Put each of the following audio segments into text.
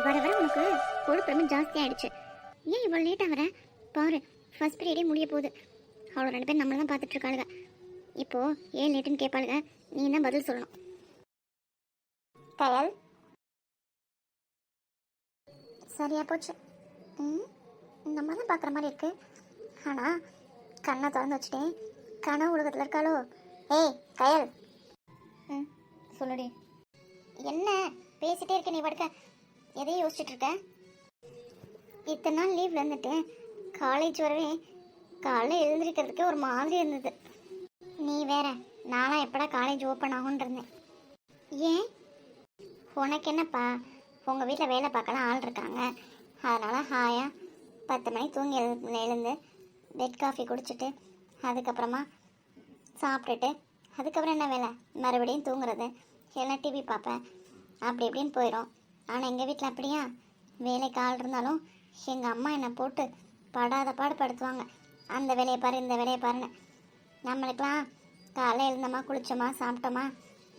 வர வர உனக்கு கொழுப்பு ஜாஸ்தி ஆயிடுச்சு. ஏன் இவ்வளோ லேட்டாக வர? பாரு, ஃபர்ஸ்ட் பீரியடே முடிய போகுது. அவ்வளோ 2 பேர் நம்மளை தான் பார்த்துட்டு இருக்காளுங்க. இப்போது ஏன் லேட்டுன்னு கேட்பாளுங்க, நீ தான் பதில் சொல்லணும். கயல், சரியா போச்சு. நம்ம தான் பார்க்குற மாதிரி இருக்கு. ஆனால் கண்ணை திறந்து வச்சுட்டேன், கனவு உலகத்தில் இருக்காளோ? ஏய் கயல். சொல்லுடி. என்ன பேசிட்டே இருக்க நீ? படுக்க எதையும் யோசிச்சுட்டு இருக்க? இத்தனை நாள் லீவ்ல இருந்துட்டு காலேஜ் வரவே காலையில் எழுந்திருக்கிறதுக்கு ஒரு மாதிரி இருந்தது. நீ வேற, நானும் எப்படா காலேஜ் ஓப்பன் ஆகும்னு இருந்தேன். ஏன், உனக்கு என்னப்பா, உங்கள் வீட்டில் வேலை பார்க்கலாம் ஆள் இருக்காங்க. அதனால் ஹாயாக 10 மணிக்கு தூங்கி எழுந்து பெட் காஃபி குடிச்சிட்டு அதுக்கப்புறமா சாப்பிட்டுட்டு அதுக்கப்புறம் என்ன வேலை, மறுபடியும் தூங்குறது, இல்லைன்னா டிவி பார்ப்பேன், அப்படி இப்படின்னு போயிடும். ஆனால் எங்கள் வீட்டில் அப்படியா? வேலைக்கு ஆள் இருந்தாலும் எங்கள் அம்மா என்னை போட்டு படாத பாடுபடுத்துவாங்க. அந்த வேலையை பாரு, இந்த வேலையை பாருன்னு. நம்மளுக்கெல்லாம் காலையில் எழுந்தோமா, குளித்தோமா, சாப்பிட்டோமா,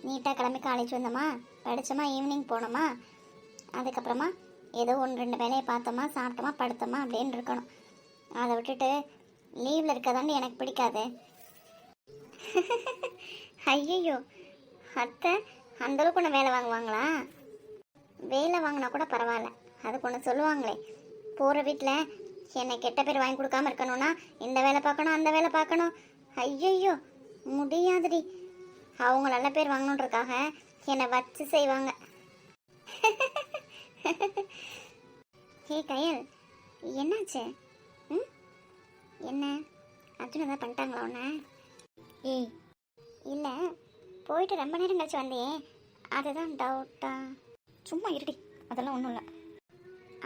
நீட்டாக கிளம்பி காலேஜ் வந்தோமா, படித்தோமா, ஈவினிங் போனோமா, அதுக்கப்புறமா ஏதோ 1-2 வேலையை பார்த்தோமா, சாப்பிட்டோமா, படுத்தோமா அப்படின்னு இருக்கணும். அதை விட்டுட்டு லீவில் இருக்கதாண்டி எனக்கு பிடிக்காது. ஐயோ, அத்தை அந்தளவுக்கு ஒன்று வேலை வாங்குவாங்களா? வேலை வாங்கினா கூட பரவாயில்ல, அதுக்கு ஒன்று சொல்லுவாங்களே, போகிற வீட்டில் என்னை கெட்ட பேர் வாங்கி கொடுக்காம இருக்கணும்னா இந்த வேலை பார்க்கணும், அந்த வேலை பார்க்கணும். ஐயோ முடியாதுடி. அவங்க நல்ல பேர் வாங்கணுன்றக்காக என்னை வச்சு செய்வாங்க. ஹே கயல், என்னாச்சு? என்ன அர்ஜுன் எதாவது பண்ணிட்டாங்களா உன்ன? ஏய் இல்லை, போயிட்டு ரொம்ப நேரம் கழிச்சு வந்தேன், அதுதான் டவுட்டா. சும்மா இருடி, அதெல்லாம் ஒன்றும் இல்லை.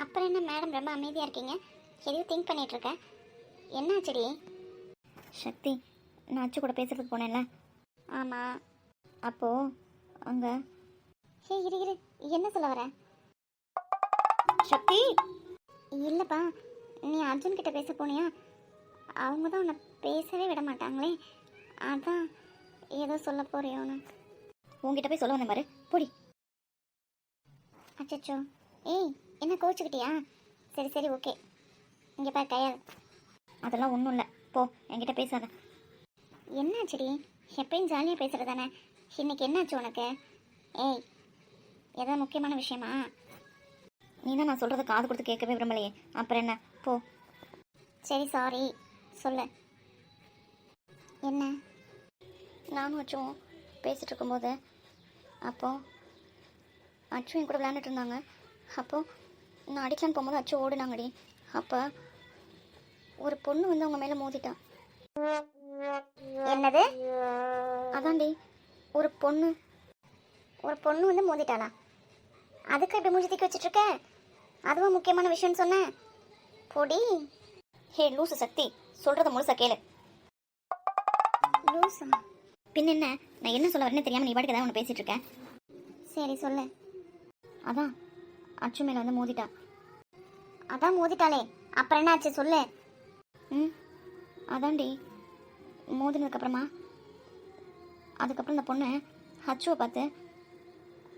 அப்புறம் என்ன மேடம் ரொம்ப அமைதியாக இருக்கீங்க? எதையும் திங்க் பண்ணிகிட்ருக்கேன். என்னாச்சுடி? சக்தி, நான் அச்சு கூட பேசுறதுக்கு போனேன்ல. ஆமாம். அப்போது அங்கே ஹே இரு, என்ன சொல்ல வர? சக்தி. இல்லைப்பா, நீ அர்ஜுன் கிட்ட பேச போனியா? அவங்க தான் உன்னை பேசவே விட மாட்டாங்களே, அதான் ஏதோ சொல்ல போறியோன்னு. உங்ககிட்ட போய் சொல்ல வந்தேன் பாரு, போடி. அச்சோ, ஏய் என்ன கோச்சுக்கிட்டியா? சரி ஓகே. இங்கே பாரு கயல், அதெல்லாம் ஒன்றும் இல்லை, போ, என்கிட்ட பேசாத. என்னாச்சுடி? எப்பயும் ஜாலியாக பேசுகிறது தானே, இன்னைக்கு என்னாச்சு உனக்கு? ஏய், ஏதோ முக்கியமான விஷயமா? நீ தான் நான் சொல்கிறத காது கொடுத்து கேட்கவே விரும்பலையே, அப்புறம் என்ன, போ. சரி சாரி, சொல்லு. என்ன? நானும் அச்சும் பேசிகிட்டு இருக்கும்போது அப்போது அச்சு என் கூட விளையாண்டுட்டு இருந்தாங்க. அப்போது நான் அடிக்கலான்னு போகும்போது அச்சு ஓடுனாங்கடி. அப்போ ஒரு பொண்ணு வந்து அவங்க மேலே மோதிட்டான். என்னது? அதாண்டி, ஒரு பொண்ணு வந்து மோதிட்டாளா? அதுக்கு இப்படி மூஞ்சி தூக்கி வச்சுட்ருக்க? அதுவும் முக்கியமான விஷயம்னு சொன்னேன். பொடி. ஹே லூசு சக்தி, சொல்கிறத முழுசா கேளு. லூசா? பின் என்ன, நான் என்ன சொல்ல வரேன்னு தெரியாமல் நீ பாட்டுக்கு ஏதாவது ஒன்று பேசிகிட்டு இருக்கேன். சரி சொல்லு. அதான் அச்சு மேலே வந்து மோதிட்டா. அதான் மோதிட்டாளே, அப்புறம் என்ன ஆச்சு சொல்லு. அதாண்டி, மோதினதுக்கப்புறமா அதுக்கப்புறம் இந்த பொண்ணு அச்சுவை பார்த்து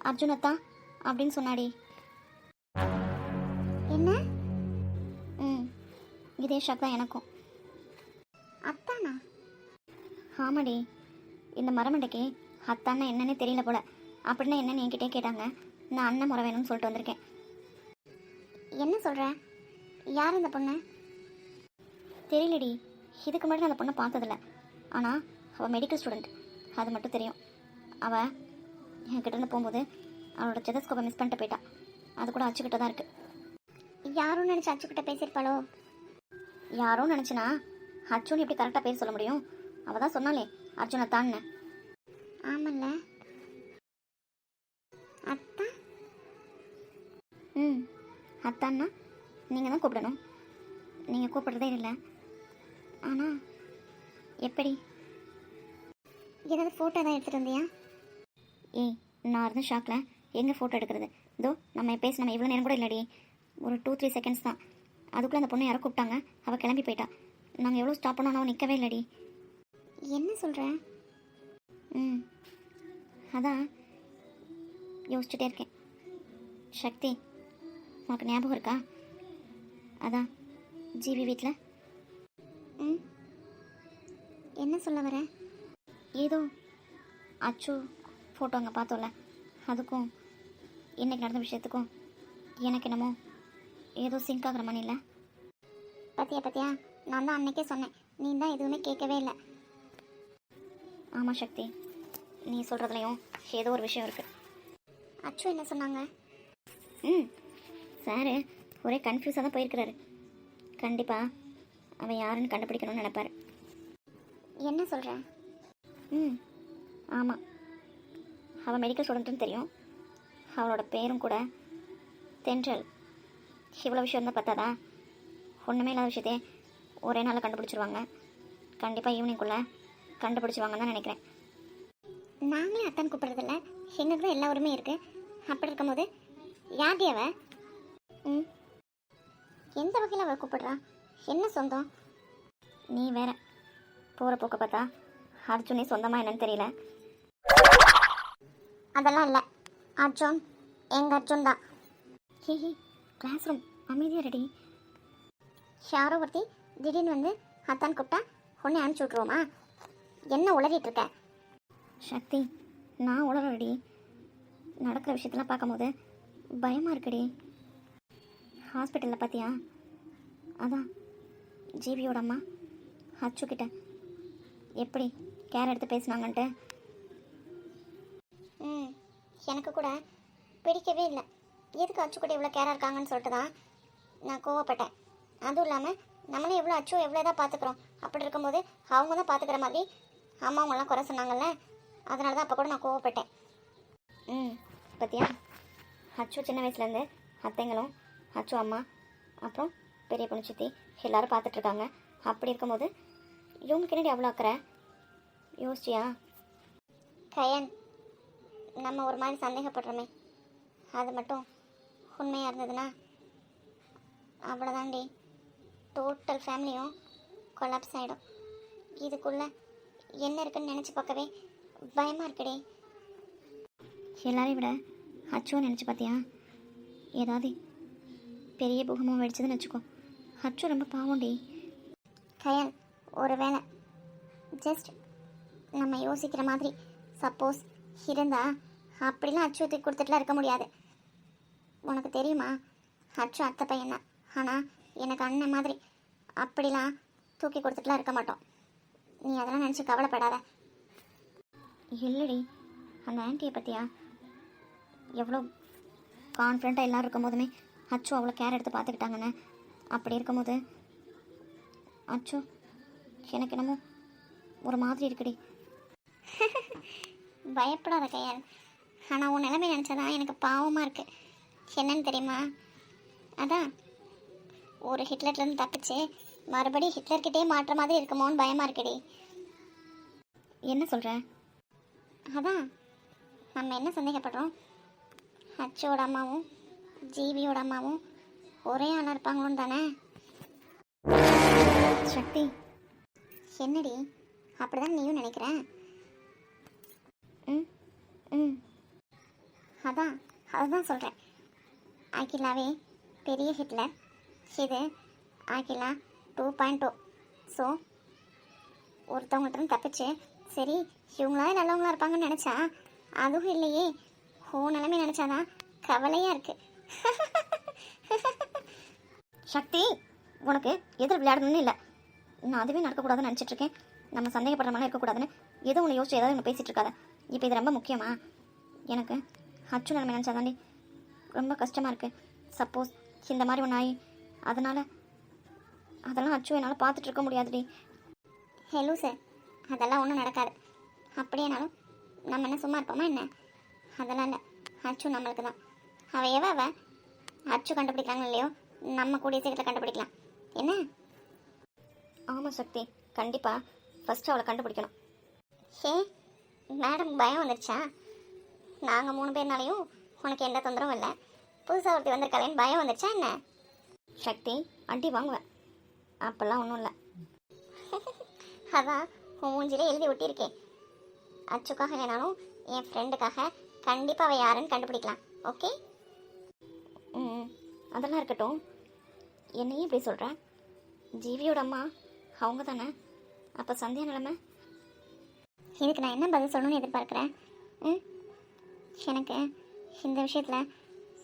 அர்ஜுனத்தான் அப்படின்னு சொன்னாடி. என்ன? இதே ஷாக் தான் எனக்கும். அத்தானா? ஆமாடி, இந்த மரமண்டைக்கு அத்தான்னா என்னன்னே தெரியல போல. அப்படின்னா என்னன்னு என்கிட்டே கேட்டாங்க. நான் அண்ணன் முறை வேணும்னு சொல்லிட்டு வந்திருக்கேன். என்ன சொல்கிற? யார் இந்த பொண்ணு? தெரியலடி, இதுக்கு முன்னாடி நான் அந்த பொண்ணை பார்த்ததில்ல. ஆனால் அவள் மெடிக்கல் ஸ்டூடெண்ட், அது மட்டும் தெரியும். அவள் என்கிட்ட இருந்து போகும்போது அவளோட ஜெதஸ்கோப்பை மிஸ் பண்ணிட்டு போயிட்டா. அது கூட அச்சுக்கிட்ட தான் இருக்குது. யாரும் நினச்சி அச்சுக்கிட்ட பேசியிருப்பாளோ? யாரும் நினச்சினா அர்ஜுன் எப்படி கரெக்டாக பேர் சொல்ல முடியும்? அவள் தான் சொன்னாலே அர்ஜுனை தான்னு. ஆமல்ல அத்தா? அத்தான்னா நீங்கள் தான் கூப்பிடணும், நீங்கள் கூப்பிடுறதே இல்லை. ஆனால் எப்படி? ஏதாவது ஃபோட்டோ தான் எடுத்துகிட்டு வந்தியா? ஏய், நான் இருந்த ஷாக்கில் எங்கே ஃபோட்டோ எடுக்கிறது? இதோ நம்ம நம்ம இவ்வளோ நேரம் கூட இல்லடி, ஒரு 2-3 செகண்ட்ஸ் தான். அதுக்குள்ளே அந்த பொண்ணை யாரோ கூப்பிட்டாங்க, அவள் கிளம்பி போயிட்டா. நாங்கள் எவ்வளோ ஸ்டாப் பண்ணோம், அவன் நிற்கவே இல்லடி. என்ன சொல்கிற? அதான் யோசிச்சுட்டே இருக்கேன். சக்தி, உனக்கு ஞாபகம் இருக்கா? அதான் ஜிவி வீட்டில் ம், என்ன சொல்ல வர? ஏதோ அச்சு ஃபோட்டோ அங்கே பார்த்தோம்ல, அதுக்கும் இன்னைக்கு நடந்த விஷயத்துக்கும் எனக்கு என்னமோ ஏதோ சிங்க் ஆகிற மாதிரி இல்லை. பத்தியா நான் தான் அன்னைக்கே சொன்னேன், நீ தான் எதுவுமே கேட்கவே இல்லை. ஆமாம் சக்தி, நீ சொல்கிறதுலையும் ஏதோ ஒரு விஷயம் இருக்குது. அச்சு என்ன சொன்னாங்க? சாரு ஒரே கன்ஃபியூஸாக தான் போயிருக்கிறாரு. கண்டிப்பாக அவன் யாருன்னு கண்டுபிடிக்கணும்னு நினைப்பாரு. என்ன சொல்கிற? ஆமாம், அவள் மெடிக்கல் ஸ்டூடெண்ட்டுன்னு தெரியும். அவளோட பேரும் கூட தென்றல். இவ்வளோ விஷயம் தான் பார்த்தாதா? ஒன்றுமே இல்லாத விஷயத்தையே ஒரே நாளில் கண்டுபிடிச்சிருவாங்க. கண்டிப்பாக ஈவினிங்குள்ளே கண்டுபிடிச்சிருவாங்கன்னு தான் நினைக்கிறேன். நாங்களே அத்தான் கூப்பிட்றதில்ல, எங்களுக்கு தான் எல்லா உரிமையும் இருக்குது. அப்படி இருக்கும்போது யார்டி அவ? எந்த வகையில் அவள் கூப்பிடுறா? என்ன சொந்தம்? நீ வேற போகிற போக்க பார்த்தா அர்ஜுனே சொந்தமாக என்னன்னு தெரியல. அதெல்லாம் இல்லை, அர்ஜுன் எங்கள் அர்ஜுன் தான். ஹே கிளாஸ் ரூம் அமைதியாக ரெடி. யாரோ ஒருத்தி திடீர்னு வந்து அத்தான் கூப்பிட்டா உடனே அனுப்பிச்சி விட்ருவோமா? என்ன உளறிட்டு இருக்க? சக்தி, நான் உளறடி. நடக்கிற விஷயத்தெல்லாம் பார்க்கும்போது பயமாக இருக்குடி. ஹாஸ்பிட்டலில் பார்த்தியா? அதான் ஜிவியோட அம்மா அச்சு கிட்ட எப்படி கேர் எடுத்து பேசினாங்கன்ட்டு. எனக்கு கூட பிடிக்கவே இல்லை. எதுக்கு அச்சு கூட இவ்வளோ கேராக இருக்காங்கன்னு சொல்லிட்டு தான் நான் கோவப்பட்டேன். அதுவும் இல்லாமல் நம்மளே எவ்வளோ அச்சோ எவ்வளோ தான் பார்த்துக்குறோம். அப்படி இருக்கும்போது அவங்க தான் பார்த்துக்கிற மாதிரி அம்மாவங்கெல்லாம் குறை சொன்னாங்கல்ல, அதனால தான் அப்போ கூட நான் கோவப்பட்டேன். பார்த்தியா, அச்சு சின்ன வயசுலேருந்து அத்தைங்களும் அச்சு அம்மா அப்புறம் பெரிய பொண்ணு சித்தி எல்லோரும் பார்த்துட்ருக்காங்க. அப்படி இருக்கும்போது இவங்களுக்கு என்னடி அவ்வளோ அக்கறை? யோசிச்சியா? கயன், நம்ம ஒரு மாதிரி சந்தேகப்படுறோமே, அது மட்டும் உண்மையாக இருந்ததுன்னா அவ்வளோதாண்டி, டோட்டல் ஃபேமிலியும் கொலாப்ஸ் ஆகிடும். இதுக்குள்ளே என்ன இருக்குன்னு நினச்சி பார்க்கவே பயமாக இருக்குடி. எல்லாரையும் விட அச்சுவும் நினச்சி பார்த்தியா? ஏதாவது பெரிய பூகமாக வெடிச்சதுன்னு வச்சுக்கோ, அச்சு ரொம்ப பாவம்டி. கயல், ஒரு வேளை ஜஸ்ட் நம்ம யோசிக்கிற மாதிரி சப்போஸ் இருந்தா அப்படிலாம் அச்சு தூக்கி கொடுத்துட்டுலாம் இருக்க முடியாது. உனக்கு தெரியுமா, அச்சு அத்தை பையன் தான், ஆனால் எனக்கு அண்ணன் மாதிரி அப்படிலாம் தூக்கி கொடுத்துட்டுலாம் இருக்க மாட்டோம். நீ அதெல்லாம் நினச்சி கவலைப்படாத. இல்லடி, அந்த ஆன்ட்டியை பற்றியா? எவ்வளோ கான்ஃபிடண்ட்டாக எல்லோரும் இருக்கும் போதுமே அச்சு அவ்வளோ கேர் எடுத்து பார்த்துக்கிட்டாங்கன்னு. அப்படி இருக்கும்போது அச்சு எனக்கு என்னமோ ஒரு மாதிரி இருக்குடி. பயப்படாத கையால், ஆனால் உன் நிலைமை நினச்சதான் எனக்கு பாவமாக இருக்குது. என்னன்னு தெரியுமா? அதான் ஒரு ஹிட்லர்லேருந்து தப்பிச்சு மறுபடியும் ஹிட்லர்கிட்டே மாற்ற மாதிரி இருக்குமோன்னு பயமாக இருக்குடி. என்ன சொல்கிற? அதான் நம்ம என்ன சந்தேகப்படுறோம், அச்சோட அம்மாவும் ஜீவியோட அம்மாவும் ஒரே ஆளாக இருப்பாங்களோன்னு தானே. சக்தி, என்னடி அப்படிதான் நீயும் நினைக்கிறேன்? அதுதான் சொல்கிறேன். அகிலாவே பெரிய ஹிட்லர், இது அகிலா 2.0. ஸோ ஒருத்தவங்கள்ட்ட தப்பிச்சு சரி இவங்களாவே நல்லவங்களா இருப்பாங்கன்னு நினச்சா அதுவும் இல்லையே. நிலைமை நினச்சாதான் கவலையாக இருக்குது. சக்தி, உனக்கு எதிர் விளையாடணும்னு இல்லை. நான் அதுவே நடக்கக்கூடாதுன்னு நினச்சிட்ருக்கேன். நம்ம சந்தேகப்படுற மாதிரி இருக்கக்கூடாதுன்னு எதுவும் உன்னை யோசிச்சு ஏதாவது ஒன்று பேசிகிட்டு இருக்காத. இப்போ இது ரொம்ப முக்கியமா? எனக்கு அச்சு நிலைமை நினச்சாதாண்டி ரொம்ப கஷ்டமாக இருக்குது. சப்போஸ் இந்த மாதிரி ஒன்று ஆகி அதெல்லாம் அச்சு என்னால் பார்த்துட்டு இருக்க முடியாதுடி. ஹலோ சார், அதெல்லாம் ஒன்றும் நடக்காது. அப்படியேனாலும் நம்ம என்ன சும்மா இருப்போமா என்ன? அதெல்லாம் இல்லை, அச்சு நம்மளுக்கு தான். அவ அச்சு கண்டுபிடிக்கிறாங்க இல்லையோ, நம்ம கூடிய சீக்கிரத்தில் கண்டுபிடிக்கலாம் என்ன? ஆமாம் சக்தி, கண்டிப்பாக ஃபஸ்ட்டு அவளை கண்டுபிடிக்கணும். மேடம் பயம் வந்துடுச்சா? நாங்கள் 3 பேர்னாலையும் உனக்கு எந்த தொந்தரவும் இல்லை, புதுசாக ஒருத்தி வந்திருக்காளேன்னு பயம் வந்துடுச்சா என்ன? சக்தி, அடி வாங்குவேன். அப்போல்லாம் ஒன்றும் இல்லை. அதான் உன் மூஞ்சிலே எழுதி ஒட்டியிருக்கேன். அச்சுக்காக இல்லைனாலும் என் ஃப்ரெண்டுக்காக கண்டிப்பாக அவள் யாருன்னு கண்டுபிடிக்கலாம். ஓகே? அதெல்லாம் இருக்கட்டும், என்னையும் இப்படி சொல்கிறேன். ஜீவியோட அம்மா அவங்க தானே, அப்போ சந்தியா நிலைமை? இதுக்கு நான் என்ன பதில் சொல்லணும்னு எதிர்பார்க்குறேன்? ம், எனக்கு இந்த விஷயத்தில்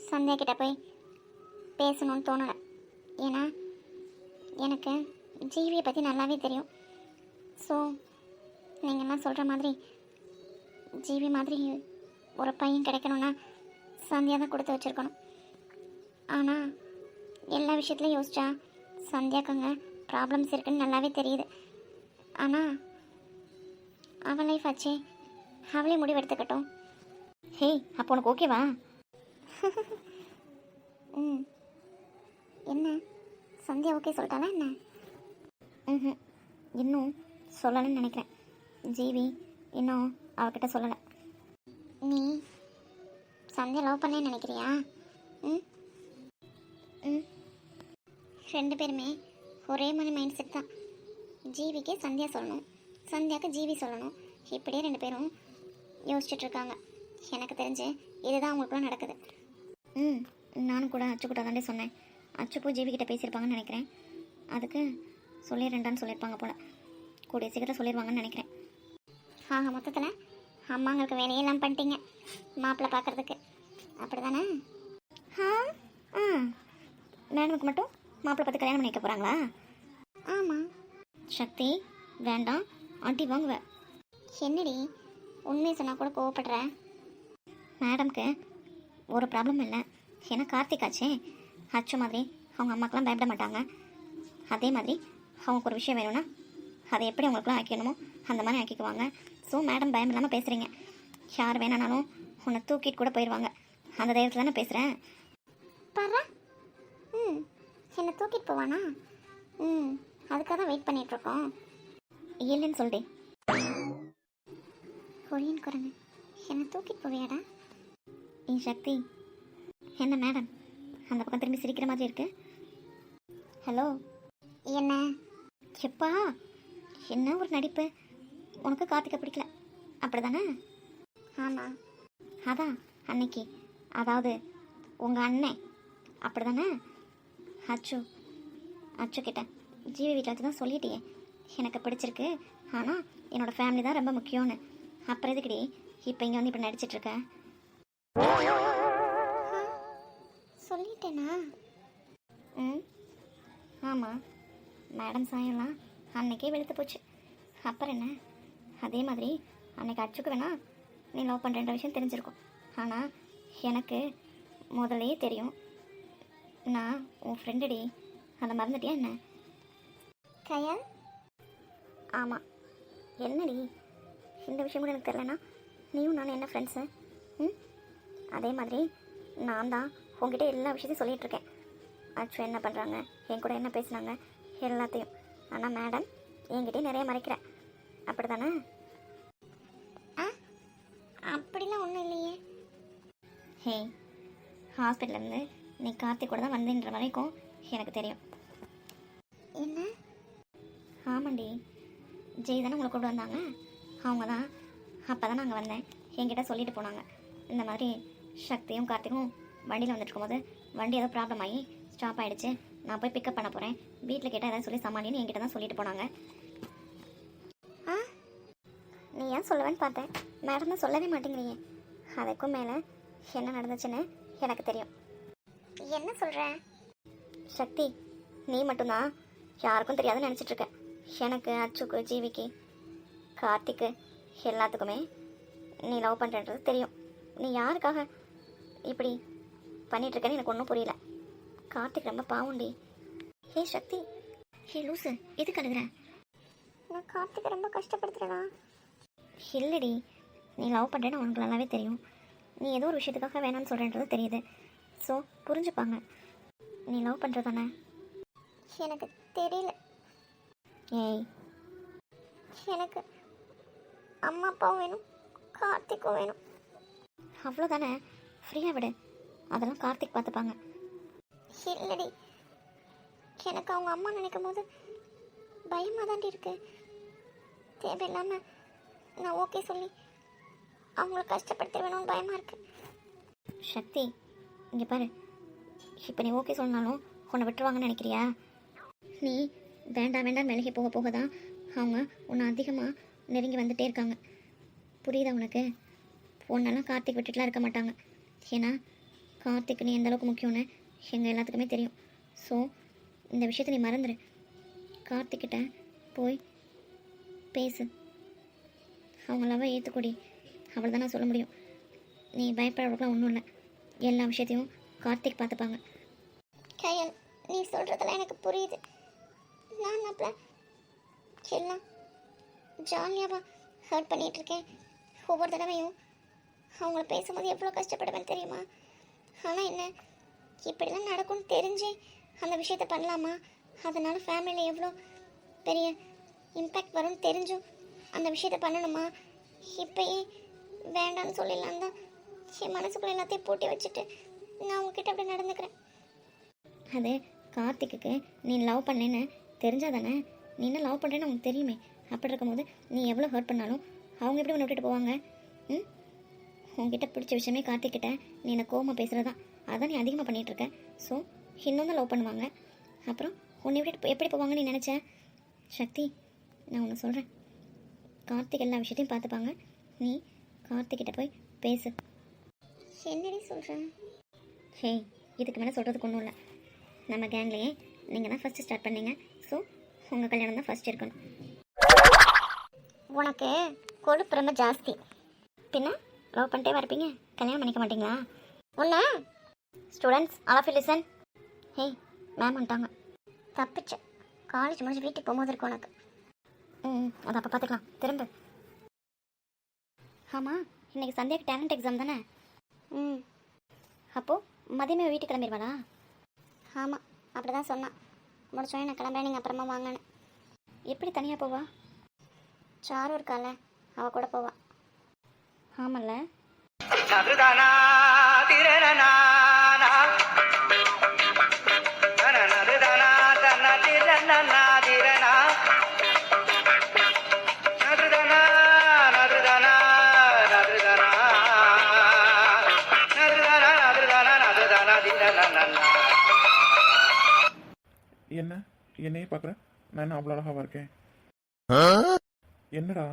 சந்தியா கிட்ட போய் பேசணும்னு தோணலை. ஏன்னா எனக்கு ஜீவியை பற்றி நல்லாவே தெரியும். ஸோ நீங்கள்லாம் சொல்கிற மாதிரி ஜீவி மாதிரி ஒரு பையன் கிடைக்கணும்னா சந்தியா தான் கொடுத்து வச்சுருக்கணும். ஆனால் எல்லா விஷயத்துலையும் யோசிச்சா சந்தியாக்குங்க ப்ராப்ளம்ஸ் இருக்குன்னு நல்லாவே தெரியுது. ஆனால் அவள் லைஃப் ஆச்சே, அவளே முடிவெடுத்துக்கட்டும். ஹே, அப்போ உனக்கு ஓகேவா? ம், என்ன சந்தியா ஓகே சொல்லிட்டாளா என்ன? ம், இன்னும் சொல்லணும்னு நினைக்கிறேன். ஜீவி இன்னும் அவகிட்ட சொல்லலை. நீ சந்தியா லவ் பண்ணேன்னு நினைக்கிறியா? ம் ம், ரெண்டு பேருமே ஒரே மாதிரி மைண்ட் செட் தான். ஜீவிக்கு சந்தியா சொல்லணும், சந்தியாவுக்கு ஜீவி சொல்லணும். இப்படியே ரெண்டு பேரும் யோசிச்சுட்ருக்காங்க. எனக்கு தெரிஞ்சு இதுதான் அவங்களுக்குலாம் நடக்குது. ம், நானும் கூட அச்சு கூட தாண்டே சொன்னேன். அச்சு போய் ஜீவி கிட்ட பேசியிருப்பாங்கன்னு நினைக்கிறேன். அதுக்கு சொல்லிடுறேன்டான்னு சொல்லியிருப்பாங்க போல். கூடிய சீக்கிரம் சொல்லிடுவாங்கன்னு நினைக்கிறேன். ஆக மொத்தத்தில் அம்மாங்களுக்கு வேலையெல்லாம் பண்ணிட்டீங்க மாப்பிள்ளை பார்க்குறதுக்கு, அப்படி தானே? ஆ, மேடமுக்கு மட்டும் மாப்பிள்ளை பார்த்து கல்யாணம் பண்ணிக்க போகிறாங்களா? ஆமாம். சக்தி, வேண்டாம், ஆண்டி வாங்குவேன். என்னடி உண்மையை சொன்னால் கூட கோவப்படுற? மேடம்க்கு ஒரு ப்ராப்ளம் இல்லை. ஏன்னா கார்த்திக் ஆச்சே. அச்சு மாதிரி அவங்க அம்மாக்கெலாம் பயப்பட மாட்டாங்க. அதே மாதிரி அவங்களுக்கு ஒரு விஷயம் வேணும்னா அதை எப்படி அவங்களுக்குலாம் ஆக்கிடணுமோ அந்த மாதிரி ஆக்கிக்குவாங்க. ஸோ மேடம் பயம் இல்லாமல் பேசுகிறீங்க. யார் வேணானாலும் உன்னை தூக்கிட்டு கூட போயிடுவாங்க. அந்த தைரியத்தில் தானே பேசுகிறேன். பாரு, ம், என்னை தூக்கிட்டு போவானா? ம், அதுக்காக தான் வெயிட் பண்ணிகிட்ருக்கோம். இல்லைன்னு சொல்லிட்டே. கொரியன் குரங்கு, என்னை தூக்கிட்டு போவியாடா? என் சக்தி, என்ன மேடம் அந்த பக்கம் திரும்பி சிரிக்கிற மாதிரி இருக்கு? ஹலோ, என்ன? எப்பா, என்ன ஒரு நடிப்பு! உனக்கு கார்த்திகை பிடிக்கல அப்படி தானே? ஆமாம். அதான் அன்னைக்கு, அதாவது உங்கள் அண்ணன் அப்படி தானே? அச்சு கிட்ட ஜீவி வீட்டில் வச்சு தான் சொல்லிட்டியே எனக்கு பிடிச்சிருக்கு, ஆனால் என்னோடய ஃபேமிலி தான் ரொம்ப முக்கியம்னு. அப்புறம் எதுக்குடி இப்போ இங்கே வந்து இப்படி நடிச்சிட்ருக்க? சொல்லிட்டேனா? ம், ஆமாம். மேடம் சாயம்லாம் அன்னைக்கே வெளுத்து போச்சு. அப்புறம் என்ன? அதே மாதிரி அன்னைக்கு அச்சுக்கு வேணா நீ லவ் பண்ணுற விஷயம் தெரிஞ்சிருக்கும். ஆனால் எனக்கு முதல்லையே தெரியும். நான் உன் ஃப்ரெண்டுடி, அதை மறந்துட்டியா என்ன? கயல், ஆமாம். என்னடி இந்த விஷயம் கூட எனக்கு தெரிலனா நீயும் நானும் என்ன ஃப்ரெண்ட்ஸு? ம், அதே மாதிரி நான் தான் உங்ககிட்ட எல்லா விஷயத்தையும் சொல்லிகிட்ருக்கேன். அச்சு என்ன பண்ணுறாங்க, என் கூட என்ன பேசுனாங்க, எல்லாத்தையும். ஆனால் மேடம் என்கிட்டயே நிறைய மறைக்கிறேன் அப்படி தானே? ஆ, அப்படிலாம் ஒன்றும் இல்லையே. ஹே, ஹாஸ்பிட்டல்லேருந்து நீ கார்த்திக் கூட தான் வந்தேன்ற வரைக்கும் எனக்கு தெரியும். என்ன? ஆமாண்டி, ஜெய் தானே உங்களை கொண்டு வந்தாங்க. அவங்க தான் அப்போ தான் நாங்கள் வந்தேன் என்கிட்ட சொல்லிட்டு போனாங்க. இந்த மாதிரி சக்தியும் கார்த்திக்கும் வண்டியில் வந்துட்டு இருக்கும்போது வண்டி ஏதோ ப்ராப்ளம் ஆகி ஸ்டாப் ஆகிடுச்சு, நான் போய் பிக்கப் பண்ண போகிறேன், வீட்டில் கேட்டால் எதாவது சொல்லி சமாளின்னு என்கிட்ட தான் சொல்லிட்டு போனாங்க. ஆ, நீ ஏன் சொல்லுவேன்னு பார்த்தேன், மேடம் தான் சொல்லவே மாட்டேங்கிறீங்க. அதுக்கும் மேலே என்ன நடந்துச்சுன்னு எனக்கு தெரியும். என்ன சொல்கிற? சக்தி, நீ மட்டும்தான் யாருக்கும் தெரியாதுன்னு நினச்சிட்ருக்க. எனக்கு, அச்சுக்கு, ஜீவிக்கு, கார்த்திக்கு எல்லாத்துக்குமே நீ லவ் பண்ணுறது தெரியும். நீ யாருக்காக இப்படி பண்ணிகிட்ருக்கேன்னு எனக்கு ஒன்றும் புரியல. கார்த்திக் ரொம்ப பாவுண்டி. ஹே சக்தி, ஹே லூசு, எதுக்கு அழுகுற? நான் கார்த்திகை ரொம்ப கஷ்டப்படுத்துகிறேனா? இல்லடி, நீ லவ் பண்ணுறேன்னு உனக்கு நல்லாவே தெரியும். நீ ஏதோ ஒரு விஷயத்துக்காக வேணாம்னு சொல்கிறன்றது தெரியுது. ஸோ புரிஞ்சுப்பாங்க. நீ லவ் பண்ணுறதானே? எனக்கு தெரியல. ஏய், எனக்கு அம்மா அப்பாவும் வேணும், கார்த்திக்கும் வேணும். அவ்வளோதானே, ஃப்ரீயாக விடு, அதெல்லாம் கார்த்திக் பார்த்துப்பாங்க. இல்லடி, எனக்கு அவங்க அம்மா நினைக்கும் போது பயமாக தாண்டி இருக்கு. தேவையில்லாமல் நான் ஓகே சொல்லி அவங்கள கஷ்டப்படுத்த வேணும்னு பயமாக இருக்கு. சக்தி, இங்கே பாரு, இப்போ நீ ஓகே சொன்னாலும் உன்னை விட்டுருவாங்கன்னு நினைக்கிறியா? நீ வேண்டாம் வேண்டாம் விலகி போக போக தான் அவங்க உன்னை அதிகமாக நெருங்கி வந்துட்டே இருக்காங்க. புரியுதா உனக்கு? பொண்ணெல்லாம் கார்த்திக் விட்டுட்டுலாம் இருக்க மாட்டாங்க. ஏன்னா கார்த்திக் நீ எந்த அளவுக்கு முக்கியம்னு எங்கள் எல்லாத்துக்குமே தெரியும். ஸோ இந்த விஷயத்தை நீ மறந்துடு. கார்த்திக்கிட்ட போய் பேசு, அவங்க லவ்வை ஏற்றுக்கூடி. அவள் தான் நான் சொல்ல முடியும். நீ பயப்படுறவங்களுக்குலாம் ஒன்றும் இல்லை. எல்லா விஷயத்தையும் கார்த்திக் பார்த்துப்பாங்க. கயல், நீ சொல்கிறதெல்லாம் எனக்கு புரியுது. நான் அப்போ எல்லாம் ஜாலியாகவா ஹர்ட் பண்ணிகிட்ருக்கேன். ஒவ்வொரு தடவையும் அவங்கள பேசும்போது எவ்வளோ கஷ்டப்படுவேன் தெரியுமா? ஆனால் என்ன, இப்படிலாம் நடக்கும்னு தெரிஞ்சே அந்த விஷயத்த பண்ணலாமா? அதனால் ஃபேமிலியில் எவ்வளோ பெரிய இம்பேக்ட் வரும்னு தெரிஞ்சும் அந்த விஷயத்த பண்ணணுமா? இப்போயே வேண்டான்னு சொல்லிடலாம் தான் என் மனசுக்குள்ள எல்லாத்தையும் பூட்டி வச்சுட்டு நான் உங்ககிட்ட அப்படி நடந்துக்கிறேன். அது கார்த்திக்கு நீ லவ் பண்ணேன்னு தெரிஞ்சால் தானே. நீ என்ன லவ் பண்ணுறேன்னு அவங்களுக்கு தெரியுமே. அப்படி இருக்கும்போது நீ எவ்வளோ ஹர்ட் பண்ணாலும் அவங்க எப்படி உன்னை விட்டுட்டு போவாங்க? ம், உங்ககிட்ட பிடிச்ச விஷயமே கார்த்திக்கிட்ட நீ என்ன கோவமாக பேசுகிறதா, அதான் நீ அதிகமாக பண்ணிகிட்ருக்க. ஸோ இன்னும் தான் லவ் பண்ணுவாங்க. அப்புறம் உன்னை விட்டு எப்படி போவாங்கன்னு நீ நினச்ச? சக்தி, நான் ஒன்று சொல்கிறேன். கார்த்திக் எல்லா விஷயத்தையும் பார்த்துப்பாங்க. நீ கார்த்திக்கிட்ட போய் பேசு. என்னடி சொல்கிறேன்? ஹே, இதுக்கு மேலே சொல்கிறதுக்கு ஒன்றும் இல்லை. நம்ம கேங்லேயே நீங்கள் தான் ஃபஸ்ட்டு ஸ்டார்ட் பண்ணீங்க. ஸோ உங்கள் கல்யாணம் தான் ஃபஸ்ட் இருக்கணும். உனக்கு கொழுப்பு ரொம்ப ஜாஸ்தி. பின்ன லவ் பண்ணிட்டே வரப்பீங்க, கல்யாணம் பண்ணிக்க மாட்டீங்களா? உன்ன students all of you listen. Hey, ma'am வந்துட்டாங்க. தப்பிச்ச. காலேஜ் முடிஞ்சு வீட்டுக்கு போகும்போது இருக்கு உனக்கு. அதை அப்போ பார்த்துக்கலாம். திரும்ப. ஆமாம், இன்றைக்கி சந்தியாக்கு டேலண்ட் எக்ஸாம் தானே? ம், அப்போது மதியமே வீட்டுக்கு கிளம்பிடுவாளா? ஆமாம், அப்படி தான் சொன்னான். முடிச்சோடனே நான் கிளம்புறேன், நீங்கள் அப்புறமா வாங்கினேன். எப்படி தனியாக போவா? சாரு இருக்கால, அவள் கூட போவா. ஆமல்ல. என்ன என்னையே பார்க்குற? நான் என்ன அவ்வளோ அழகாவா இருக்கேன்? என்னடா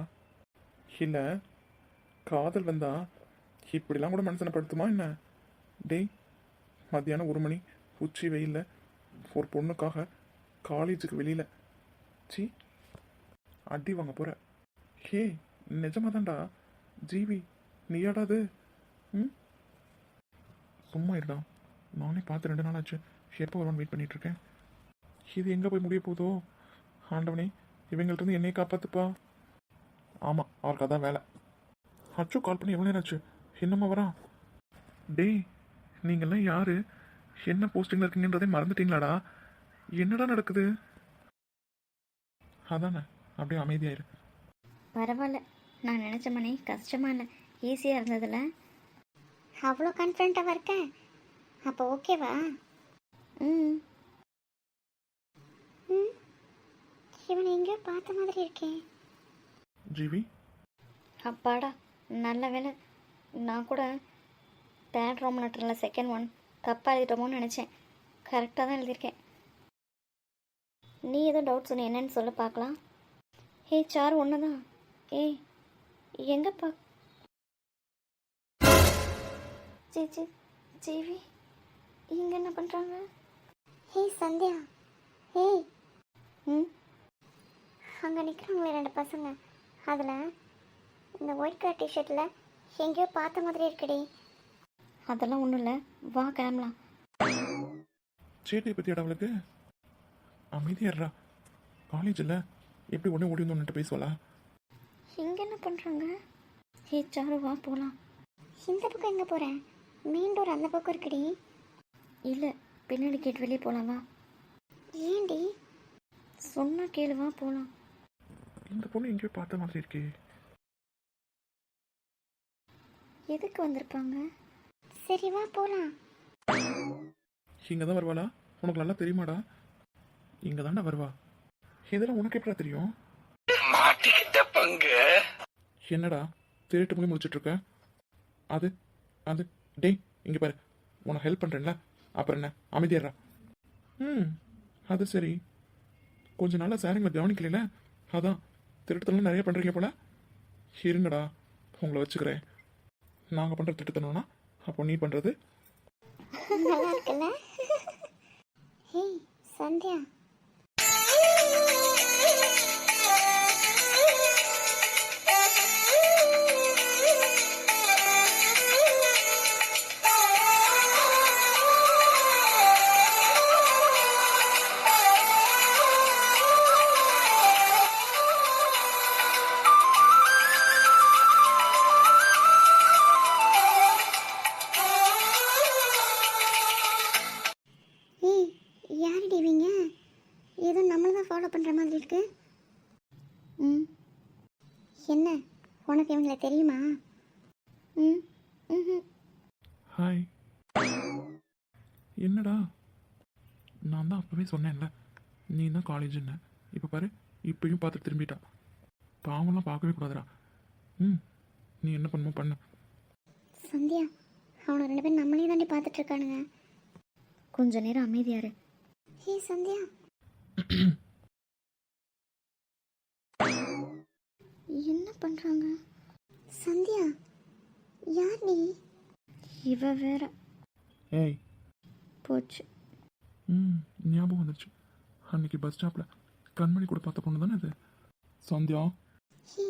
இல்லை, காதல் வந்தா இப்படிலாம் கூட மனுஷனை படுத்துமா என்ன? டேய், மத்தியானம் 1 மணி உச்சி வெயில்ல ஒரு பொண்ணுக்காக காலேஜுக்கு வெளியில் சி அடி வாங்க போகிற? ஹே, நிஜமா தான்டா. ஜீவி, நீயாடாது? ம், சும்மா இருடா. நானே பார்த்து 2 நாள் ஆச்சு. எப்போ வருவான்னு வெயிட் பண்ணிகிட்ருக்கேன். இது எங்கே போய் முடிய போதோ? ஆண்டவனே, இவங்கள்ட்ட என்னையை காப்பாத்துப்பா. ஆமாம், அவருக்கு அதான் வேலை. அச்சு கால் பண்ணி எவ்வளோ நேரம் ஆச்சு, என்னம்மா வரா? டேய், நீங்கள்லாம் யாரு, என்ன போஸ்டிங்கில் இருக்கீங்கன்றதே மறந்துட்டீங்களாடா? என்னடா நடக்குது? அதானே, அப்படியே அமைதியாயிரு. பரவாயில்ல, நான் நினச்ச மணி கஷ்டமாக இல்லை, ஈஸியாக இருந்ததில்ல. அவ்வளோ கான்ஃபிடண்ட்டாக இருக்கேன். அப்போ ஓகேவா? ம், ம், இவனை எங்கேயோ பார்த்த மாதிரி இருக்கேன். ஜீவி, அப்பாடா, நல்ல வேலை. நான் கூட தேர்ட் ரோம் லெட்டரில் செகண்ட் ஒன் தப்பாக எழுதிட்டோமோன்னு நினச்சேன். கரெக்டாக தான் எழுதியிருக்கேன். நீ ஏதோ டவுட் சொன்ன, என்னன்னு சொல்ல பார்க்கலாம். ஹே சாரு, ஒன்று தான். ஏய், எங்கப்பா? ஜீவி இங்கே என்ன பண்ணுறாங்க? ஹேய் சந்தியா, ஹேய், ம், அங்கே நிற்கிறாங்களே 2 பசங்க. அதில் இந்த ஒயிட் கலர் டிஷர்ட்டில் எங்கேயோ பார்த்த மாதிரி இருக்குடி. அதெல்லாம் ஒன்றும் இல்லை, வா கிளம்பலாம். சேட்டையை பற்றியாடா அவளுக்கு? அமைதியாடுறா. காலேஜில் எப்படி உடனே ஓடி வந்து பேசுவாளா? இங்கே என்ன பண்ணுறாங்க? ஹே சாரு, வா போகலாம். இந்த பக்கம் எங்கே போகிறேன்? மெயின் டோர் அந்த பக்கம் இருக்குடி. இல்லை, பின்னாடி கேட்டு வெளியே போகலாம், வா. ஏண்டி? சொன்னால் கேளு, வா போகலாம். இந்த பொண்ணு எங்கேயோ பார்த்த மாதிரி இருக்கே. எதுக்கு வந்திருப்பாங்க? சரி வா போகலாம். இங்கே தான் வருவாளா? உனக்கு நல்லா தெரியுமாடா? இங்கே தாண்டா வருவா. இதெல்லாம் உனக்கு எப்படா தெரியும்? என்னடா திருட்டு மொழி முடிச்சுட்டு இருக்க? அது அது டேய், இங்கே பாரு, உனக்கு ஹெல்ப் பண்ணுறேன்ல, அப்புறம் என்ன அமைதியாடுறா. ம், அது சரி. கொஞ்ச நாளாக சாருங்களை கவனிக்கல, அதான் திருட்டுத்தனம் நிறைய பண்ணுறீங்க போல. இருங்கடா, உங்களை வச்சுக்கிறேன். நாங்கள் பண்ணுற திருட்டுத்தனம்னா அப்போ நீ பண்ணுறது. நல்லா இருக்குல்ல? ஹே சந்தியா, ஏய் யாருடி இவங்க? ஏதோ நம்மளை தான் ஃபாலோ பண்ணுற மாதிரி இருக்கு. ம் என்ன, உனக்கு இவங்களை தெரியுமா? ம் ம் ஹாய். என்னடா, நான் தான் அப்போவே சொன்னேன்ல நீ தான் காலேஜுன்னு. இப்போ பாரு, இப்பயும் பார்த்து திரும்பிட்டா. பாவம்லாம் பார்க்கவே கூடாதுடா. ம், நீ என்ன பண்ணுமோ பண்ணு. சந்தியா, அவனை 2 பேரும் நம்மளே தாண்டி பார்த்துட்டு இருக்கானுங்க. கொஞ்ச நேரம் அமைதியாரு. ஹே சந்தியா, என்ன பண்ணுறாங்க? சந்தியா யார் நீ? இவ வேற. ஏய். போச்சு. ம், ஞாபகம் வந்துருச்சு. அன்னைக்கு பஸ் ஸ்டாப்பில் கண்மணி கூட பார்த்த பொண்ணு தானே இது. சந்தியா. ஹே,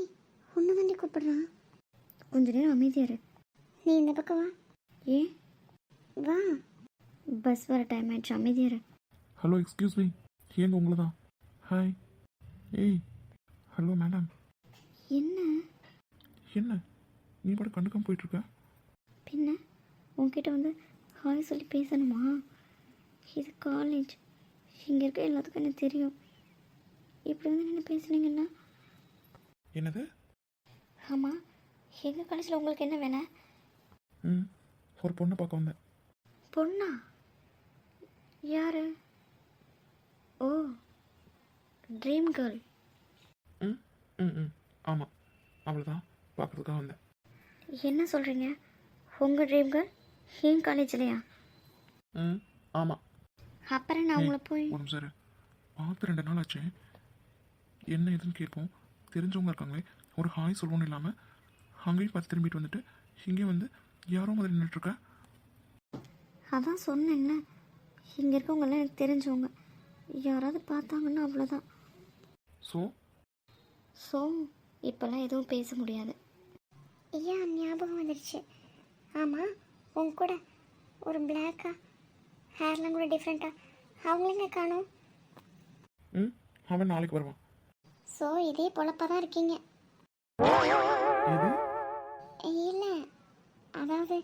உன்னை தாண்டி கூப்பிடுறான். கொஞ்ச நேரம் அமைதியாரு. நீ இந்த பக்கம் வா. ஏன்? வா. பஸ் வர டைம் ஆயிடுச்சு, அமைதியாரு. Hello, excuse me. ஏங்க உங்களை தான். ஹாய். ஏய். Hello madam. என்ன என்ன நீ பாட்டு கண்டுக்காம போயிட்டுருக்க? பின்ன உன்கிட்ட வந்து ஹாய் சொல்லி பேசணுமா? இது காலேஜ், இங்கே இருக்க எல்லாத்துக்கும் எனக்கு தெரியும். இப்படி வந்து என்ன பேசுனீங்கன்னா? என்னது? ஆமாம், எங்கள் காலேஜில் உங்களுக்கு என்ன வேணா? ம், ஒரு பொண்ணை பார்க்க வந்தேன். பொண்ணா? யாரு? ஓ, ட்ரீம் கேர்ள். ம் ம் ம் ஆமாம், அவ்வளோதான் பார்க்குறதுக்காக வந்தேன். என்ன சொல்கிறீங்க? உங்கள் ட்ரீம் கேர்ள் என் காலேஜ்லையா? ம் ஆமாம். அப்புறம் நான் உங்களை போய் ஒரு நிமிஷம் இரு. பார்த்து 2 நாள் ஆச்சு. என்ன ஏதுன்னு கேட்போம். தெரிஞ்சவங்க இருக்காங்களே, ஒரு ஹாய் சொல்லுவோன்னு இல்லாமல் அங்கேயும் பார்த்து திரும்பிட்டு வந்துட்டு இங்கே வந்து யாரோ மாதிரி நின்றுட்டுருக்க. அதான் சொன்னேன்ல, இங்கே இருக்கவங்கெல்லாம் எனக்கு தெரிஞ்சவங்க. யாராவது பார்த்தாங்கன்னா அவ்வளோதான். ஸோ ஸோ இப்போல்லாம் எதுவும் பேச முடியாது. ஐயா, ஞாபகம் வந்துடுச்சு. ஆமாம், உன் கூட ஒரு பிளாக்கா ஹேர்லாம் கூட டிஃப்ரெண்ட்டாக அவங்களங்க காணோம். ம், அவன் நாளைக்கு வருவான். ஸோ இதே பொழப்பாக தான் இருக்கீங்க. இது இல்லை, அதாவது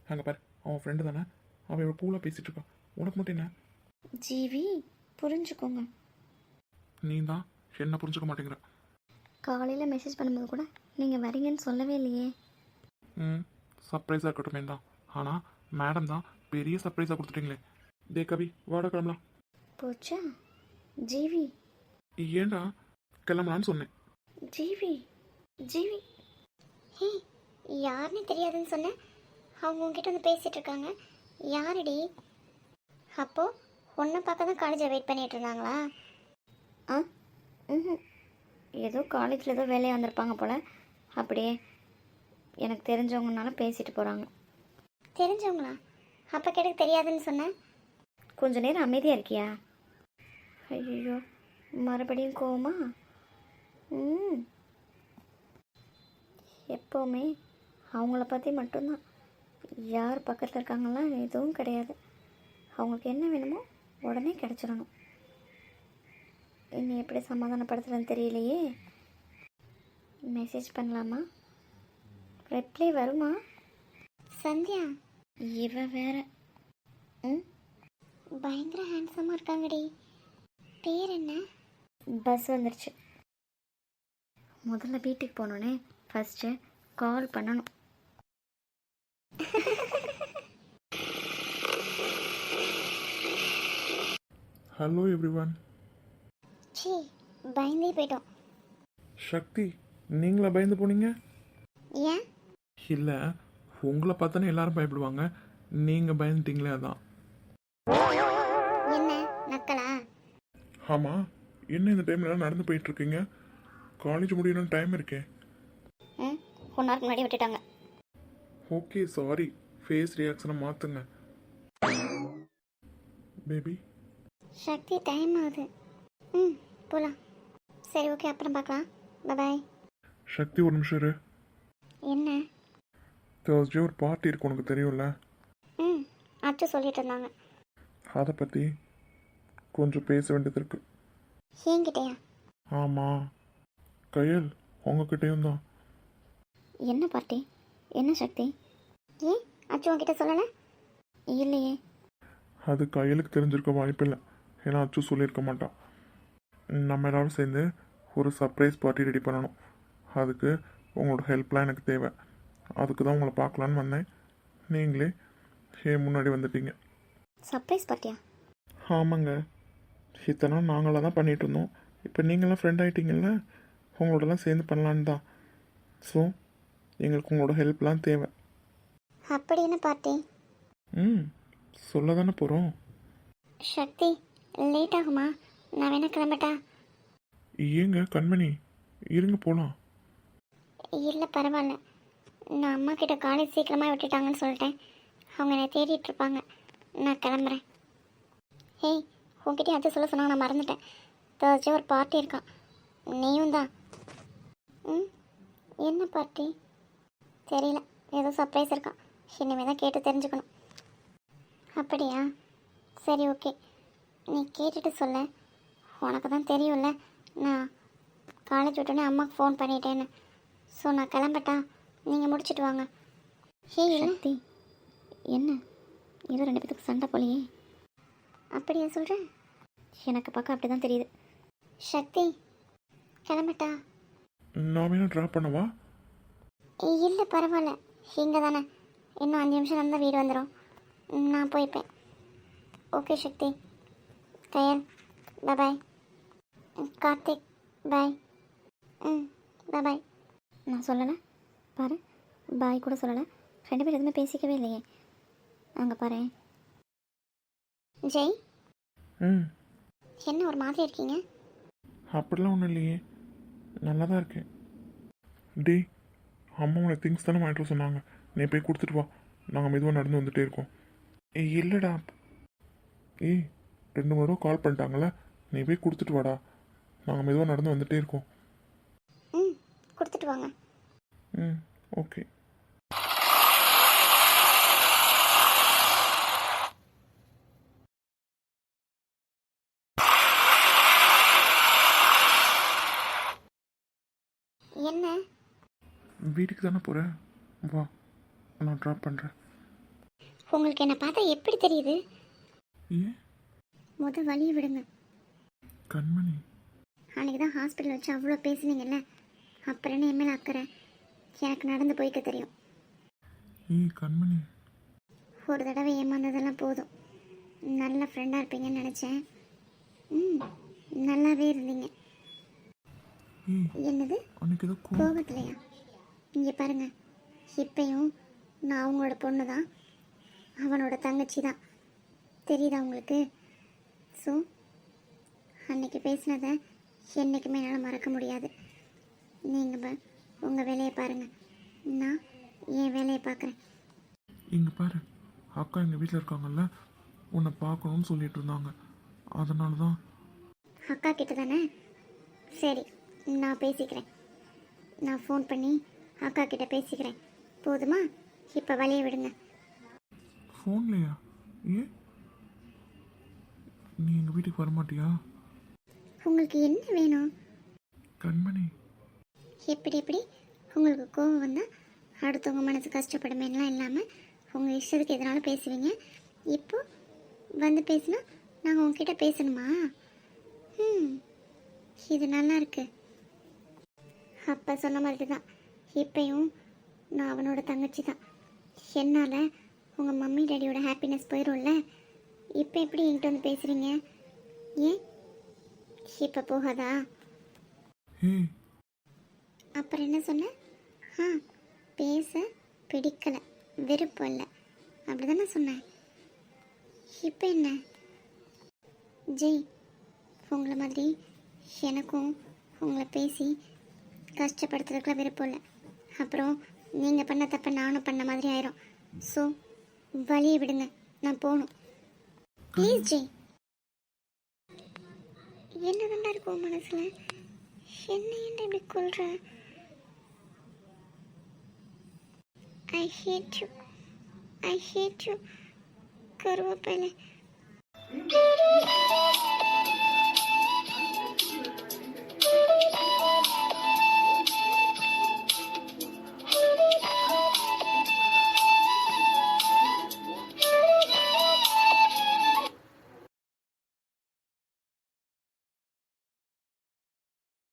அங்கே பாரு, அவன் ஃப்ரெண்டு தானே. அவன் இவ்வளோ பூலாக பேசிகிட்டு இருக்கான். உனக்கு மட்டும் என்ன? ஜீவி, புரிஞ்சுக்கோங்க. நீ தான் என்ன புரிஞ்சுக்க மாட்டேங்கிற. காலையில் மெசேஜ் பண்ணும்போது கூட நீங்கள் வரீங்கன்னு சொல்லவே இல்லையே. ம், சர்ப்ரைஸாக இருக்கட்டுமே தான். ஆனால் மேடம் தான் பெரிய சர்ப்ரைஸாக கொடுத்துட்டீங்களே. டே கவி, வாட கிளம்பலாம். போச்சா? ஜீவி, ஏன்டா கிளம்பலான்னு சொன்னேன். ஜீவி, ஜீவி. ஹே, யாருன்னு தெரியாதுன்னு சொன்னேன். அவங்க உங்ககிட்ட வந்து பேசிகிட்டு இருக்காங்க. யாருடி? அப்போது உன்னை பார்க்க தான் காலேஜில் வெயிட் பண்ணிகிட்டு இருந்தாங்களா? ஆ ம், ஏதோ காலேஜில் ஏதோ வேலையாக வந்திருப்பாங்க போல். அப்படியே எனக்கு தெரிஞ்சவங்கனால பேசிட்டு போகிறாங்க. தெரிஞ்சவங்களா? அப்போ கேட்டக்கு தெரியாதுன்னு சொன்னேன். கொஞ்ச நேரம் அமைதியாக இருக்கியா? ஐயோ, மறுபடியும் கோவமா? ம், எப்போவுமே அவங்கள பற்றி மட்டும்தான். யார் பக்கத்தில் இருக்காங்கலாம் எதுவும் கிடையாது. அவங்களுக்கு என்ன வேணுமோ உடனே கிடச்சிடணும். இன்னும் எப்படி சமாதானப்படுத்துறதுன்னு தெரியலையே. மெசேஜ் பண்ணலாமா? ரிப்ளை வருமா? சந்தியா, இவ வேற. ம், பயங்கர ஹேண்ட்ஸமாக இருக்காங்கடி. பேர் என்ன? பஸ் வந்துருச்சு. முதல்ல வீட்டுக்கு போனோடனே ஃபஸ்ட்டு கால் பண்ணணும். Hello everyone. சீ, பயந்தே போயிட்டோம். சக்தி, நீங்களா பயந்து போனீங்க? ஏன்? இல்லை, உங்களை பார்த்தானே எல்லாரும் பயப்படுவாங்க. நீங்கள் பயந்துட்டீங்களே அதான். என்ன நக்கலா? ஆமாம், என்ன இந்த டைம்லலாம் நடந்து போயிட்டுருக்கீங்க? காலேஜ் முடியணும்னு டைம் இருக்கே. ம் 1 ஹவருக்கு முன்னாடி விட்டுட்டாங்க. ஓகே சாரி, ஃபேஸ் ரியாக்ஷனை மாற்றுங்க. பேபி சக்தி டைம் ஆகுது. ம் போகலாம். சரி ஓகே, அப்புறம் பார்க்கலாம். பாய். சக்தி ஒரு நிமிஷம் இரு. என்ன? தேர்ஸ்டே ஒரு பார்ட்டி இருக்கு, உனக்கு தெரியும்ல? ம் அச்சு சொல்லிட்டு இருந்தாங்க. அதை பற்றி கொஞ்சம் பேச வேண்டியது இருக்கு. என்கிட்டயா? ஆமாம் கையல், உங்ககிட்டயும் தான். என்ன பார்ட்டி? என்ன சக்தி? ஏன் அச்சு உன்கிட்ட சொல்லலை? இல்லையே. அது கையலுக்கு தெரிஞ்சிருக்க வாய்ப்பில்லை, ஏன்னா அச்சு சொல்லியிருக்க மாட்டான். நம்ம எல்லாரும் சேர்ந்து ஒரு சர்ப்ரைஸ் பார்ட்டி ரெடி பண்ணணும். அதுக்கு உங்களோட ஹெல்ப்லாம் எனக்கு தேவை. அதுக்கு தான் உங்களை பார்க்கலான்னு வந்தேன். நீங்களே முன்னாடி வந்துட்டீங்க. சர்ப்ரைஸ் பார்ட்டியா? ஆமாங்க, இத்தனை நாள் நாங்களாக தான் பண்ணிகிட்டு இருந்தோம். இப்போ நீங்களாம் ஃப்ரெண்ட் ஆகிட்டீங்கல்ல, உங்களோடலாம் சேர்ந்து பண்ணலான்னு தான். ஸோ எங்களுக்கு உங்களோட ஹெல்ப்லாம் தேவை. அப்படி என்ன பார்ட்டி? ம் சொல்ல தானே போகிறோம். சக்தி லேட் ஆகுமா? நான் வேணா கிளம்பட்டா? ஏங்க கண்மணி, இருங்க போகலாம். இல்லை பரவாயில்ல, நான் அம்மா கிட்ட காலேஜ் சீக்கிரமாக விட்டுட்டாங்கன்னு சொல்லிட்டேன். அவங்க என்னை தேடிட்டு இருப்பாங்க. நான் கிளம்புறேன். ஹேய், உங்ககிட்ட அது சொல்ல சொன்னாங்க, நான் மறந்துட்டேன். தேர்ஸ்டே ஒரு பார்ட்டி இருக்கான், நீயும் தான். ம் என்ன பார்ட்டி? தெரியல, ஏதோ சர்ப்ரைஸ் இருக்கான். இனிமேல் தான் கேட்டு தெரிஞ்சுக்கணும். அப்படியா? சரி ஓகே, நீ கேட்டுட்டு சொல்ல. உனக்கு தான் தெரியும்ல நான் காலேஜ் விட்டோன்னே அம்மாவுக்கு ஃபோன் பண்ணிட்டேன்னு. ஸோ நான் கிளம்பட்டா? நீங்கள் முடிச்சுட்டு வாங்க. ஹே இல்லை, சக்தி என்ன ஏதோ 2 பேத்துக்கு சண்டை போலையே. அப்படியா சொல்கிறேன்? எனக்கு பார்க்க அப்படி தான் தெரியுது. சக்தி கிளம்பட்டா? நான் வேணா ட்ராப் பண்ணவா? இல்லை பரவாயில்ல, இங்கே தானே, இன்னும் 5 நிமிஷம் இருந்தால் வீடு வந்துடும். நான் போய்ப்பேன். ஓகே சக்தி. கயல் பாய். கார்த்திக் பாய். ம் பாய். நான் சொல்லலை பாரு, பாய் கூட சொல்லலை. 2 பேர் எதுவுமே பேசிக்கவே இல்லையே. அங்கே பாரு. ஜெய், ம் என்ன ஒரு மாதிரி இருக்கீங்க? அப்படிலாம் ஒன்றும் இல்லையே, நல்லா தான் இருக்கேன். டேய், அம்மா உனக்கு திங்ஸ் தானே வாங்கிட்டு வர சொன்னாங்க, நீ போய் கொடுத்துட்டு வா. நாங்கள் மெதுவாக நடந்து வந்துகிட்டே இருக்கோம். இல்லைடா. 2 தடவை கால் பண்ணிட்டாங்களே, நீ போய் கொடுத்துட்டு வாடா. நாங்கள் மெதுவாக நடந்து வந்துகிட்டே இருக்கோம். ம் கொடுத்துட்டு வாங்க. ம் ஓகே. என்ன? வீட்டுக்கு தானே போகிறேன், வா நான் ட்ராப் பண்ணுறேன். உங்களுக்கு என்னை பார்த்தா எப்படி தெரியுது? ஏன் வழியை விடுங்க. கண்மணி, அன்றைக்கி தான் ஹாஸ்பிட்டல் வச்சு அவ்வளோ பேசுனீங்கல்ல, அப்புறம் என்ன என் மேலே அக்கறை? எனக்கு நடந்து போய்க்க தெரியும். கண்மணி, ஒரு தடவை ஏமாந்ததெல்லாம் போதும். நல்ல ஃப்ரெண்டாக இருப்பீங்கன்னு நினச்சேன். ம் நல்லாவே இருந்தீங்க. என்னது அன்னைக்கு ஏதோ கோபத்துலையா? இங்கே பாருங்க, இப்பையும் நான் அவங்களோட பொண்ணு தான், அவனோட தங்கச்சி தான். தெரியுதா உங்களுக்கு? ஸோ அன்னைக்கு பேசினதை என்றைக்குமே என்னால் மறக்க முடியாது. நீங்கள் உங்கள் வேலையை பாருங்கள், நான் என் வேலையை பார்க்குறேன். இங்கே பாரு, அக்கா எங்கள் வீட்டில் இருக்காங்கல்ல, உன்னை பார்க்கணும்னு சொல்லிட்டு இருந்தாங்க, அதனால தான். அக்கா கிட்ட தானே? சரி, நான் பேசிக்கிறேன். நான் ஃபோன் பண்ணி அக்கா கிட்ட பேசிக்கிறேன். போதுமா? இப்போ வழியை விடுங்க. ஃபோன்லையா? ஏன் நீ எங்கள் வீட்டுக்கு வரமாட்டியா? உங்களுக்கு என்ன வேணும்? கண்மணி, எப்படி உங்களுக்கு கோபம் வந்தால் அடுத்தவங்க மனசு கஷ்டப்படுமேலாம் இல்லாமல் உங்கள் இஷ்டத்துக்கு எதனாலும் பேசுவீங்க. இப்போ வந்து பேசுனா நாங்கள் உங்ககிட்ட பேசணுமா? இது நல்லா இருக்கு. அப்போ சொன்ன மாதிரி தான் இப்பையும் நான் அவனோட தங்கச்சி தான். என்னால் உங்கள் மம்மி டேடியோட ஹாப்பினஸ் போயிடும்ல. இப்போ எப்படி என்கிட்ட வந்து பேசுகிறீங்க? ஏன் இப்போ போகாதா? அப்புறம் என்ன சொன்ன? பேச பிடிக்கலை, விருப்பம் இல்லை, அப்படிதானே சொன்னேன். இப்போ என்ன ஜெய், உங்களை மாதிரி எனக்கும் உங்களை பேசி கஷ்டப்படுத்துறதுக்குலாம் விருப்பம் இல்லை. அப்புறம் நீங்கள் பண்ண தப்ப நானும் பண்ண மாதிரி ஆயிரும். ஸோ வழியை விடுங்க, நான் போகணும். ப்ளீஸ் ஜெய். என்ன தாண்டா இருக்கும் மனசில்? என்ன ஏன்டா இப்படி கொள்ற? ஐ ஹேட் யூ கருவேப்பிலை.